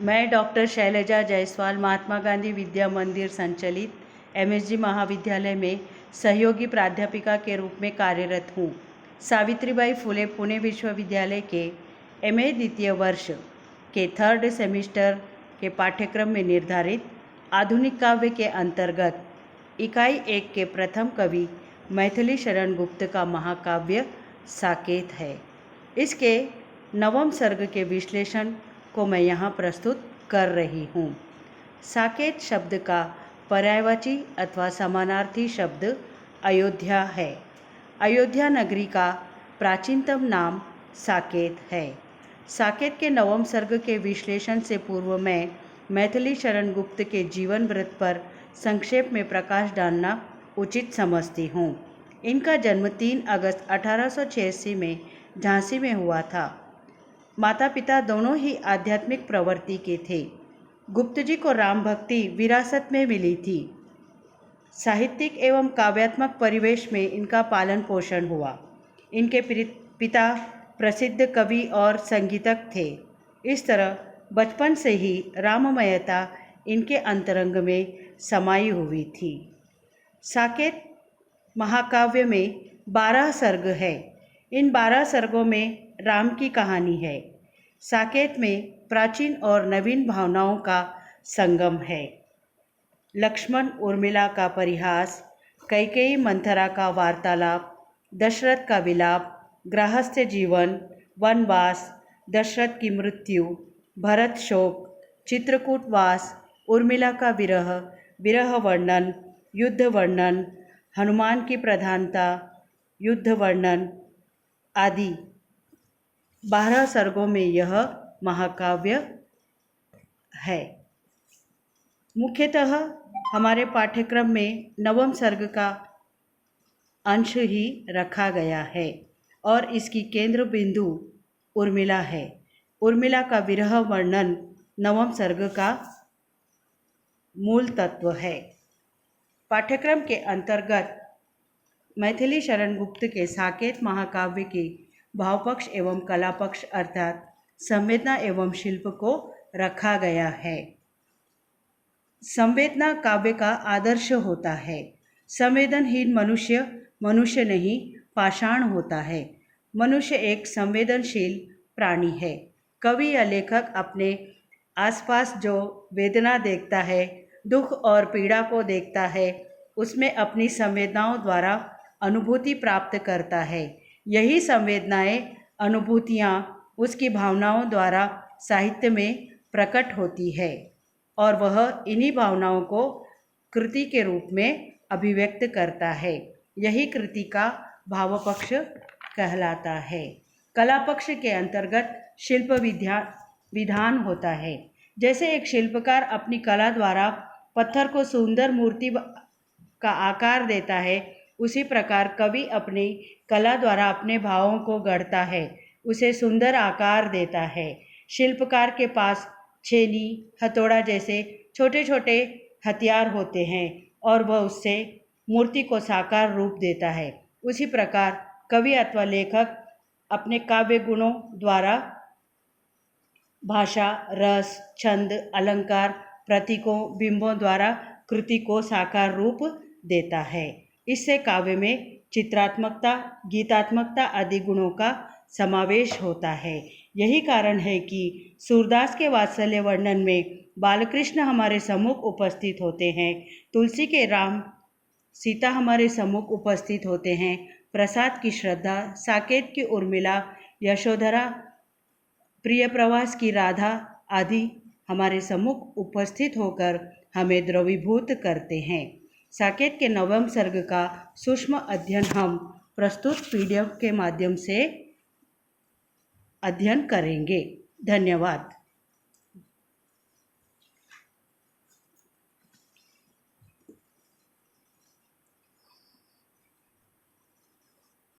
मैं डॉक्टर शैलजा जायसवाल महात्मा गांधी विद्या मंदिर संचालित MSG महाविद्यालय में सहयोगी प्राध्यापिका के रूप में कार्यरत हूँ। सावित्रीबाई फुले पुणे विश्वविद्यालय के MA द्वितीय वर्ष के 3rd सेमेस्टर के पाठ्यक्रम में निर्धारित आधुनिक काव्य के अंतर्गत इकाई 1 के प्रथम कवि मैथिली शरण गुप्त का महाकाव्य साकेत है। इसके 9वें सर्ग के विश्लेषण को मैं यहाँ प्रस्तुत कर रही हूँ। साकेत शब्द का पर्यायवाची अथवा समानार्थी शब्द अयोध्या है। अयोध्या नगरी का प्राचीनतम नाम साकेत है। साकेत के 9वें सर्ग के विश्लेषण से पूर्व मैं मैथिली शरण गुप्त के जीवन वृत्त पर संक्षेप में प्रकाश डालना उचित समझती हूँ। इनका जन्म 3 अगस्त 1886 में झांसी में हुआ था। माता पिता दोनों ही आध्यात्मिक प्रवृत्ति के थे। गुप्त जी को राम भक्ति विरासत में मिली थी। साहित्यिक एवं काव्यात्मक परिवेश में इनका पालन पोषण हुआ। इनके पिता प्रसिद्ध कवि और संगीतक थे। इस तरह बचपन से ही राममयता इनके अंतरंग में समाई हुई थी। साकेत महाकाव्य में 12 सर्ग है। इन 12 सर्गों में राम की कहानी है। साकेत में प्राचीन और नवीन भावनाओं का संगम है। लक्ष्मण उर्मिला का परिहास, कैकेयी मंथरा का वार्तालाप, दशरथ का विलाप, गृहस्थ जीवन, वनवास, दशरथ की मृत्यु, भरत शोक, चित्रकूट वास, उर्मिला का विरह, विरह वर्णन, युद्ध वर्णन, हनुमान की प्रधानता, युद्ध वर्णन आदि 12 सर्गों में यह महाकाव्य है। मुख्यतः हमारे पाठ्यक्रम में 9वें सर्ग का अंश ही रखा गया है और इसकी केंद्र बिंदु उर्मिला है। उर्मिला का विरह वर्णन 9वें सर्ग का मूल तत्व है। पाठ्यक्रम के अंतर्गत मैथिली शरण गुप्त के साकेत महाकाव्य के भावपक्ष एवं कलापक्ष अर्थात संवेदना एवं शिल्प को रखा गया है। संवेदना काव्य का आदर्श होता है। संवेदनहीन मनुष्य मनुष्य नहीं पाषाण होता है। मनुष्य एक संवेदनशील प्राणी है। कवि या लेखक अपने आसपास जो वेदना देखता है, दुख और पीड़ा को देखता है, उसमें अपनी संवेदनाओं द्वारा अनुभूति प्राप्त करता है। यही संवेदनाएं, अनुभूतियाँ उसकी भावनाओं द्वारा साहित्य में प्रकट होती है और वह इन्हीं भावनाओं को कृति के रूप में अभिव्यक्त करता है। यही कृति का भावपक्ष कहलाता है। कलापक्ष के अंतर्गत शिल्प विधान होता है। जैसे एक शिल्पकार अपनी कला द्वारा पत्थर को सुंदर मूर्ति का आकार देता है, उसी प्रकार कवि अपनी कला द्वारा अपने भावों को गढ़ता है, उसे सुंदर आकार देता है। शिल्पकार के पास छेनी, हथौड़ा जैसे छोटे छोटे हथियार होते हैं और वह उससे मूर्ति को साकार रूप देता है। उसी प्रकार कवि अथवा लेखक अपने काव्य गुणों द्वारा भाषा, रस, छंद, अलंकार, प्रतीकों, बिंबों द्वारा कृति को साकार रूप देता है। इससे काव्य में चित्रात्मकता, गीतात्मकता आदि गुणों का समावेश होता है। यही कारण है कि सूरदास के वात्सल्य वर्णन में बालकृष्ण हमारे सम्मुख उपस्थित होते हैं, तुलसी के राम सीता हमारे सम्मुख उपस्थित होते हैं, प्रसाद की श्रद्धा, साकेत की उर्मिला, यशोधरा, प्रिय प्रवास की राधा आदि हमारे सम्मुख उपस्थित होकर हमें द्रवीभूत करते हैं। साकेत के 9वें सर्ग का सूक्ष्म अध्ययन हम प्रस्तुत PDF के माध्यम से अध्ययन करेंगे। धन्यवाद।